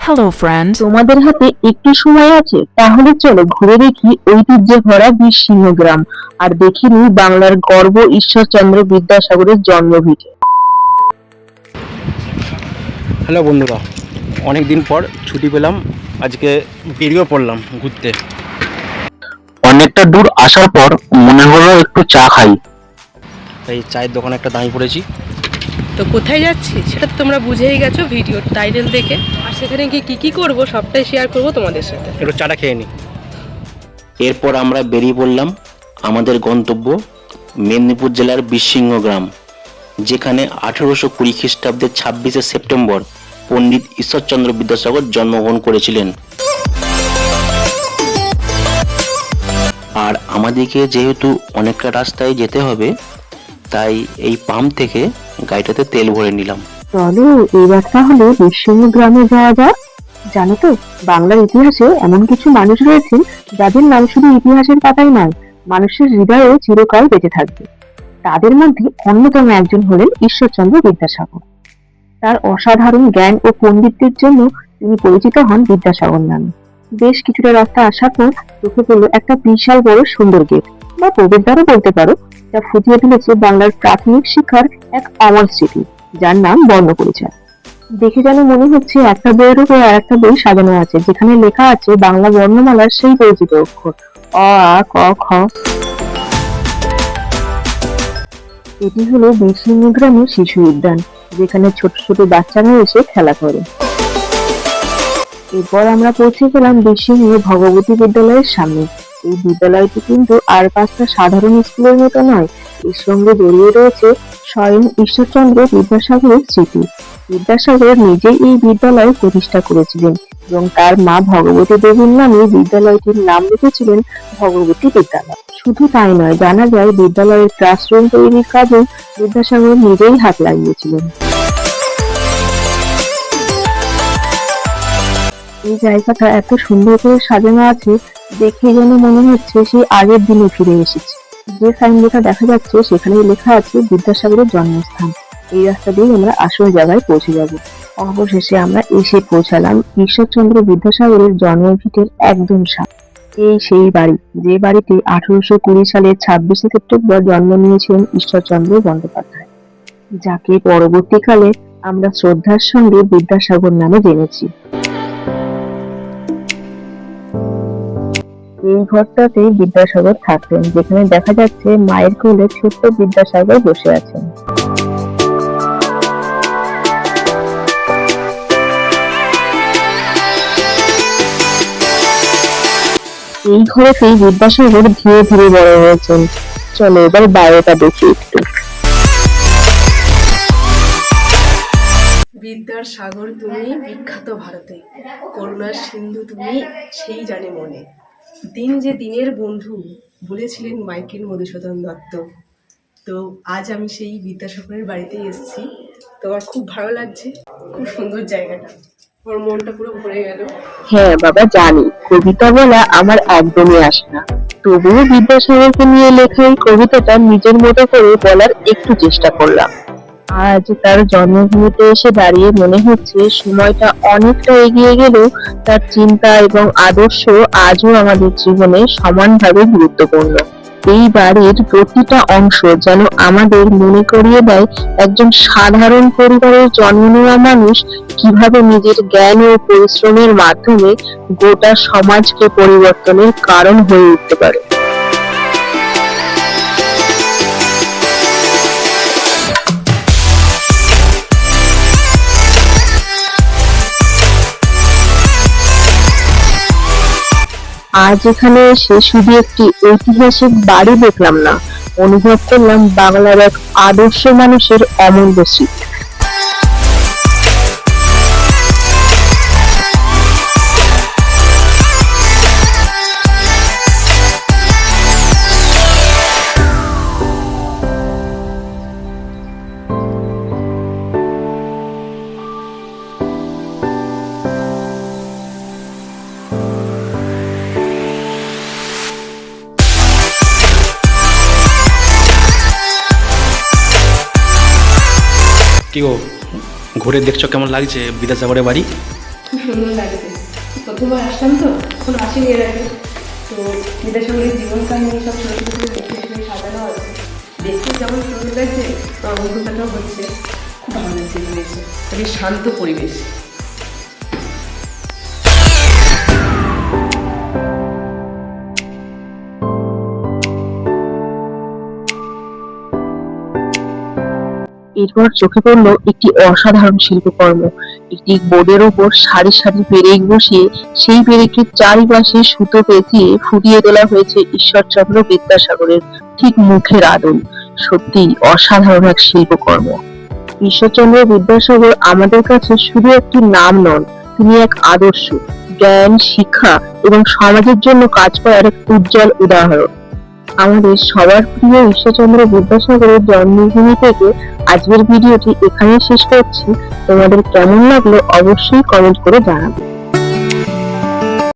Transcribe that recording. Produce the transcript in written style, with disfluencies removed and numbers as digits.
Hello friend. তোমাদের হাতে একটু সময় আছে? তাহলে চলো ঘুরে দেখি ঐতিহ্যে ভরা বীরসিংহ গ্রাম, আর দেখে নিই বাংলার গর্ব ঈশ্বরচন্দ্র বিদ্যাসাগরের জন্মভিটে। হ্যালো বন্ধুরা, অনেক দিন পর ছুটি পেলাম, আজকে বেরিয়ে পড়লাম ঘুরতে। অনেকটা দূর আসার পর মনে হলো একটু চা খাই। এই চায়ের দোকানে একটা দাঁড়িয়ে পড়েছি। তো কোথায় যাচ্ছি সেটা তো তোমরা বুঝেই গেছো ভিডিওর টাইটেল দেখে। আর সেখানে গিয়ে কী করবো সবটাই শেয়ার করবো তোমাদের সাথে। একটু চাটা খেয়ে নিই। এরপর আমরা বেরিয়ে পড়লাম আমাদের গন্তব্য মেদিনীপুর জেলার বীরসিংহ গ্রাম, যেখানে 1820 খ্রিস্টাব্দের 26শে সেপ্টেম্বর পণ্ডিত ঈশ্বরচন্দ্র বিদ্যাসাগর জন্মগ্রহণ করেছিলেন। আর আমাদেরকে যেহেতু অনেকটা রাস্তায় যেতে হবে, তাই এই পাম্প থেকে গাড়িটাতে তেল ভরে নিলাম। চলো এবার তাহলে বীরসিংহ গ্রামে যাওয়া যাক। জানো তো, বাংলার ইতিহাসে এমন কিছু মানুষ রয়েছেন যাদের নাম শুধু ইতিহাসের পাতায় নয়, মানুষের হৃদয়ে চিরকাল বেঁচে থাকবে। তাদের মধ্যে অন্যতম একজন হলেন ঈশ্বরচন্দ্র বিদ্যাসাগর। তার অসাধারণ জ্ঞান ও পণ্ডিত্যের জন্য তিনি পরিচিত হন বিদ্যাসাগর নামে। বেশ কিছুটা রাস্তা আসার পর চোখে পড়লো একটা বিশাল বড় সুন্দর গেট, বা প্রবেশদ্বারও বলতে পারো, যা ফুটিয়ে তুলেছে বাংলার প্রাথমিক শিক্ষার এক অমর স্মৃতি, যার নাম বর্ণপরিচয়। দেখে যেন মনে হচ্ছে একটা বইয়ের উপর আর একটা বই সাজানো আছে, যেখানে লেখা আছে বাংলা বর্ণমালার সেই পরিচিত অক্ষর অ, আ, ক, খ। এটি হলো বীরসিংহ গ্রামের শিশু উদ্যান, যেখানে ছোট ছোট বাচ্চারা এসে খেলা করে। এরপর আমরা পৌঁছে গেলাম বীরসিংহ ভগবতী বিদ্যালয়ের সামনে। এই বিদ্যালয়টি কিন্তু আর 5টা সাধারণ স্কুলের মতো নয়, এর সঙ্গে জড়িয়ে রয়েছে স্বয়ং ঈশ্বরচন্দ্র বিদ্যাসাগরের স্মৃতি। বিদ্যাসাগর নিজেই এই বিদ্যালয় প্রতিষ্ঠা করেছিলেন এবং তার মা ভগবতী দেবীর নামে বিদ্যালয়টির নাম রেখেছিলেন ভগবতী বিদ্যালয়। শুধু তাই নয়, জানা যায় বিদ্যালয়ের ক্লাসরুম তৈরির কাজে বিদ্যাসাগর নিজেই হাত লাগিয়েছিলেন। এই জায়গাটা এত সুন্দর করে সাজানো আছে, দেখে যেন মনে হচ্ছে সেই আগের দিনে ফিরে এসেছে। যে সাইনবোর্ডটা দেখা যাচ্ছে সেখানে লেখা আছে বিদ্যাসাগরের জন্মস্থান। এই রাস্তা দিয়ে আমরা আসল জায়গায় পৌঁছে যাব। অবশেষে আমরা এসে পৌঁছালাম ঈশ্বরচন্দ্র বিদ্যাসাগরের জন্মভিটের একদম সামনে। এই সেই বাড়ি, যে বাড়িতে 1820 সালের 26শে সেপ্টেম্বর জন্ম নিয়েছিলেন ঈশ্বরচন্দ্র বন্দ্যোপাধ্যায়, যাকে পরবর্তীকালে আমরা শ্রদ্ধার সঙ্গে বিদ্যাসাগর নামে জেনেছি। এই ঘরটাতে বিদ্যাসাগর থাকতেন, যেখানে দেখা যাচ্ছে মায়ের কোলে ছোট্ট বিদ্যাসাগর বসে আছেন। এই ঘরেতেই বিদ্যাসাগর ধীরে ধীরে বড় হয়েছেন। চলো এবার বাইরেটা দেখি একটু। বিদ্যার সাগর তুমি বিখ্যাত ভারতে, করুণার সিন্ধু তুমি সেই জানে মনে। দিন যে দিনের বন্ধু বলেছিলেন মাইকেল মধুসূদন দত্ত। তো আজ আমি সেই বিদ্যাসাগরের বাড়িতে এসেছি। তো আমার খুব ভালো লাগছে, খুব সুন্দর জায়গাটা, আমার মনটা পুরো ভরে গেল। হ্যাঁ বাবা, জানি কবিতা বলা আমার একদমই আসে না, তবুও বিদ্যাসাগরকে নিয়ে লেখা এই কবিতাটা নিজের মতো করে বলার একটু চেষ্টা করলাম। আজ তার জন্মভূমিতে এসে দাঁড়িয়ে মনে হচ্ছে সময়টা অনেকটা এগিয়ে গেলেও তার চিন্তা এবং আদর্শ আজও আমাদের জীবনে সমানভাবে গুরুত্বপূর্ণ। এই বাড়ির প্রতিটা অংশ যেন আমাদের মনে করিয়ে দেয় একজন সাধারণ পরিবারের জন্ম নেওয়া মানুষ কিভাবে নিজের জ্ঞান ও পরিশ্রমের মাধ্যমে গোটা সমাজকে পরিবর্তনের কারণ হয়ে উঠতে পারে। আজ এখানে এসে শুধু একটি ঐতিহাসিক বাড়ি দেখলাম না, অনুভব করলাম বাংলার এক আদর্শ মানুষের অমূল্য স্মৃতি। কি গো, ঘুরে দেখছো কেমন লাগছে বিদ্যাসাগরের বাড়ি? খুব সুন্দর লাগছে। প্রথমবার আসলাম তো, এখন আসিনি এর আগে। তো বিদ্যাসাগরের জীবন কাহিনী সব ছোটো ছোটো করে দেখতে এখানে সাজানো আছে। দেখতে যেমন সুন্দর লাগছে, আমার অভিজ্ঞতাটাও হচ্ছে। খুব ভালো লাগছে এখানে এসে, বেশ শান্ত পরিবেশ। এরপর চোখে পড়লো একটি অসাধারণ শিল্পকর্ম। একটি বোর্ডের উপর সারি সারি পেরেক বসিয়ে সেই পেরেকের চারিপাশে সুতো পেঁচিয়ে ফুটিয়ে তোলা হয়েছে ঈশ্বরচন্দ্র বিদ্যাসাগরের ঠিক মুখের আদল। সত্যি অসাধারণ এক শিল্পকর্ম। ঈশ্বরচন্দ্র বিদ্যাসাগর আমাদের কাছে শুধু একটি নাম নন, তিনি এক আদর্শ, জ্ঞান, শিক্ষা এবং সমাজের জন্য কাজ করার এক উজ্জ্বল উদাহরণ। আমাদের সবার প্রিয় ঈশ্বরচন্দ্র বিদ্যাসাগরের জন্মভূমি থেকে আজকের ভিডিওটি এখানেই শেষ করছি। তোমাদের কেমন লাগলো অবশ্যই কমেন্ট করে জানাবে।